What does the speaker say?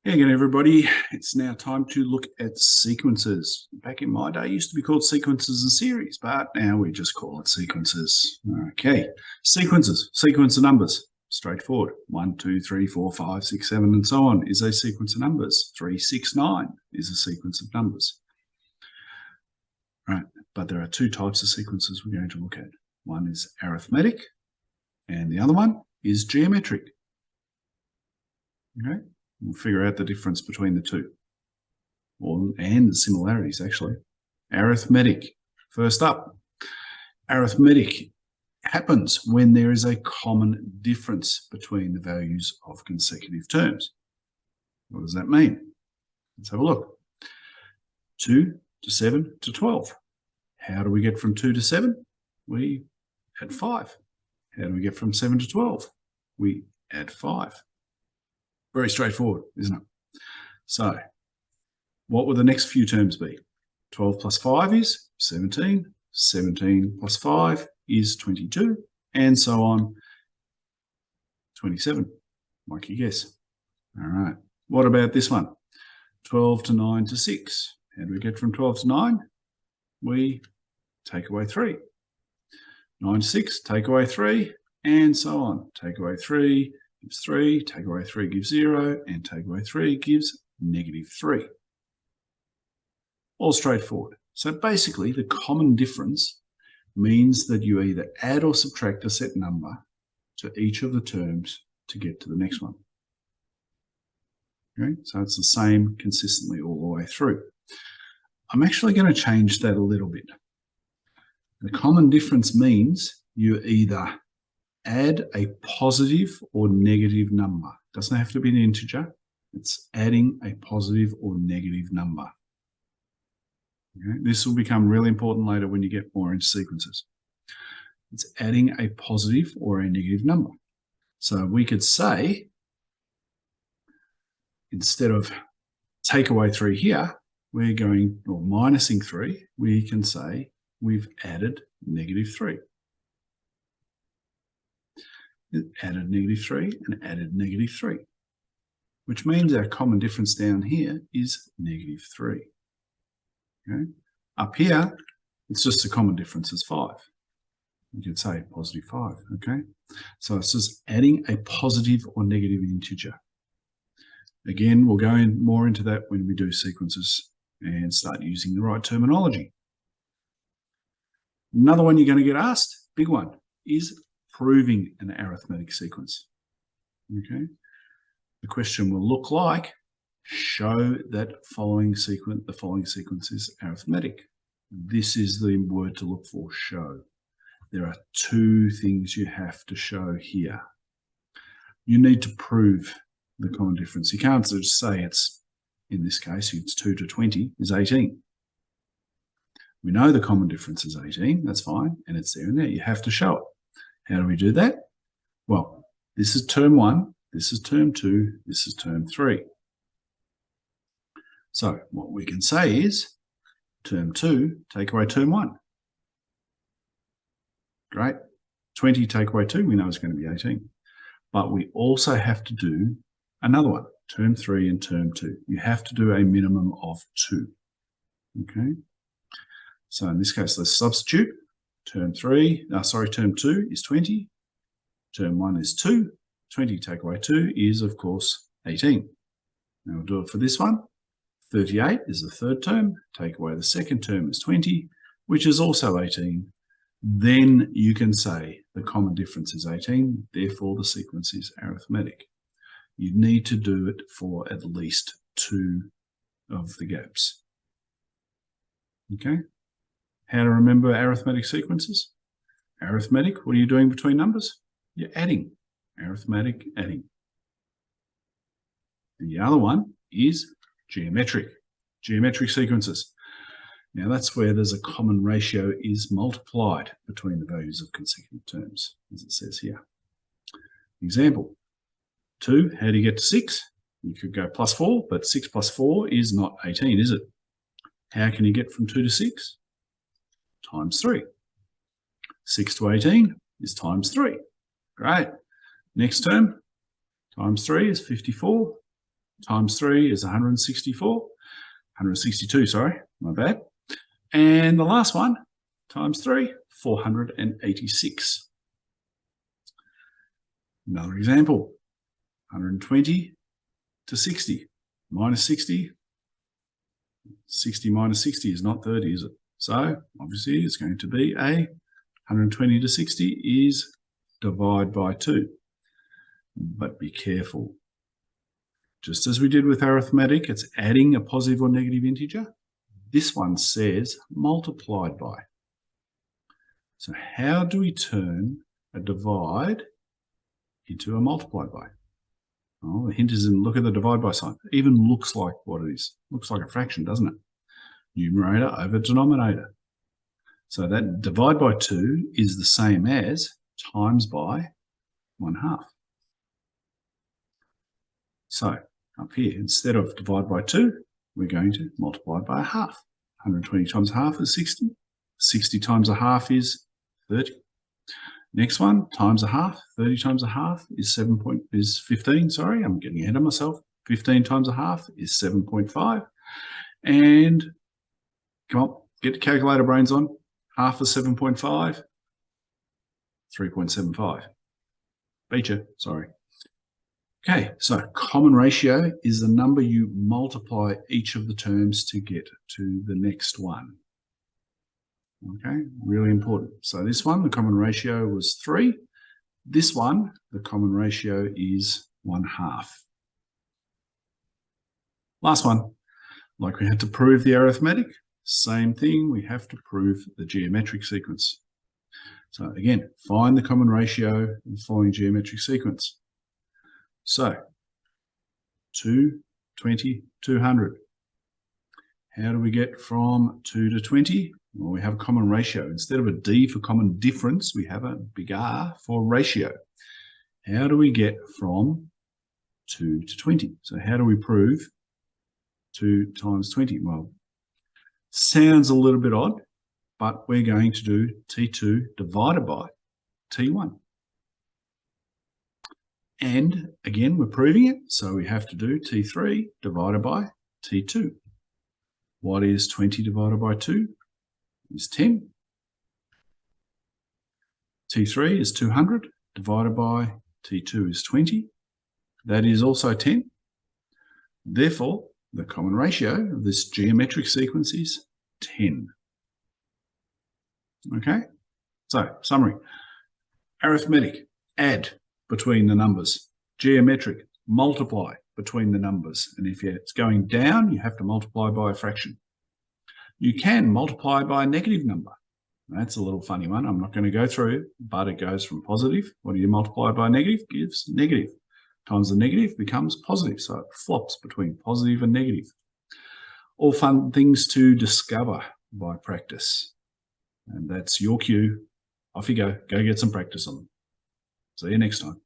Hey again, everybody. It's now time to look at sequences. Back in my day, it used to be called sequences and series, but now we just call it sequences. Okay, sequences, sequence of numbers. Straightforward. 1, 2, 3, 4, 5, 6, 7, and so on is a sequence of numbers. 3, 6, 9 is a sequence of numbers. Right, but there are two types of sequences we're going to look at. One is arithmetic, and the other one is geometric. Okay. We'll figure out the difference between the two, and the similarities, actually. Arithmetic. First up, arithmetic happens when there is a common difference between the values of consecutive terms. What does that mean? Let's have a look. 2 to 7 to 12. How do we get from 2 to 7? We add 5. How do we get from 7 to 12? We add 5. Very straightforward, isn't it? So, what will the next few terms be? 12 plus 5 is 17. 17 plus 5 is 22. And so on. 27, like you guess. All right. What about this one? 12 to 9 to 6. How do we get from 12 to 9? We take away 3. 9 to 6, take away 3, and so on. Take away 3 gives 3, take away 3 gives 0, and take away 3 gives -3. All straightforward. So basically, the common difference means that you either add or subtract a set number to each of the terms to get to the next one. Okay, so it's the same consistently all the way through. I'm actually going to change that a little bit. The common difference means you either add a positive or negative number. It doesn't have to be an integer. It's adding a positive or negative number. Okay? This will become really important later when you get more into sequences. It's adding a positive or a negative number. So we could say, instead of take away 3 here, we're going, or minusing 3, we can say we've added -3. Added -3 and added -3, which means our common difference down here is -3. Okay. Up here, it's just a common difference is 5. You could say +5. Okay, so it's just adding a positive or negative integer. Again, we'll go in more into that when we do sequences and start using the right terminology. Another one you're going to get asked, big one, is proving an arithmetic sequence. Okay, the question will look like, show that the following sequence is arithmetic. This is the word to look for, show. There are two things you have to show here. You need to prove the common difference. You can't just say it's, in this case, it's 2 to 20 is 18. We know the common difference is 18, that's fine, and it's there and there. You have to show it. How do we do that? Well, this is term 1, this is term 2, this is term 3. So what we can say is term 2, take away term 1. Great. 20 take away 2, we know it's going to be 18. But we also have to do another one, term 3 and term 2. You have to do a minimum of 2. Okay. So in this case, let's substitute. Term 2 is 20. Term 1 is 2. 20 take away 2 is, of course, 18. Now we'll do it for this one. 38 is the third term. Take away the second term is 20, which is also 18. Then you can say the common difference is 18, therefore the sequence is arithmetic. You need to do it for at least 2 of the gaps. Okay? How to remember arithmetic sequences? Arithmetic, what are you doing between numbers? You're adding. Arithmetic, adding. The other one is geometric. Geometric sequences. Now that's where there's a common ratio is multiplied between the values of consecutive terms, as it says here. Example, 2, how do you get to 6? You could go +4, but 6 plus 4 is not 18, is it? How can you get from 2 to 6? Times 3. 6 to 18 is times 3. Great. Next term, times 3 is 54. times 3 is 162, sorry, my bad. And the last one, times 3, 486. Another example, 120 to 60, minus 60. 60 minus 60 is not 30, is it? So obviously it's going to be 120 to 60 is divide by 2. But be careful. Just as we did with arithmetic, it's adding a positive or negative integer. This one says multiplied by. So how do we turn a divide into a multiplied by? Oh, the hint is in, look at the divide by sign. It even looks like what it is. Looks like a fraction, doesn't it? Numerator over denominator. So that divide by 2 is the same as times by 1/2. So up here, instead of divide by 2, we're going to multiply by 1/2. 120 times 1/2 is 60. 60 times 1/2 is 30. Next one, times 1/2. 30 times 1/2 is 15. Sorry, I'm getting ahead of myself. 15 times 1/2 is 7.5. And come on, get the calculator brains on. Half of 7.5, 3.75. Beat you, sorry. Okay, so common ratio is the number you multiply each of the terms to get to the next one. Okay, really important. So this one, the common ratio was 3. This one, the common ratio is 1/2. Last one, like we had to prove the arithmetic, same thing, we have to prove the geometric sequence. So again, find the common ratio in the following geometric sequence. So 2, 20, 200. How do we get from 2 to 20? Well, we have a common ratio. Instead of a D for common difference, we have a big R for ratio. How do we get from 2 to 20? So how do we prove 2 times 20? Well, sounds a little bit odd, but we're going to do T2 divided by T1. And again, we're proving it, so we have to do T3 divided by T2. What is 20 divided by 2? Is 10. T3 is 200 divided by T2 is 20. That is also 10. Therefore, the common ratio of this geometric sequence is 10. Okay? So, summary. Arithmetic, add between the numbers. Geometric, multiply between the numbers. And if it's going down, you have to multiply by a fraction. You can multiply by a negative number. That's a little funny one. I'm not going to go through, but it goes from positive. What do you multiply by negative? Gives negative. Times the negative becomes positive. So it flops between positive and negative. All fun things to discover by practice. And that's your cue. Off you go. Go get some practice on them. See you next time.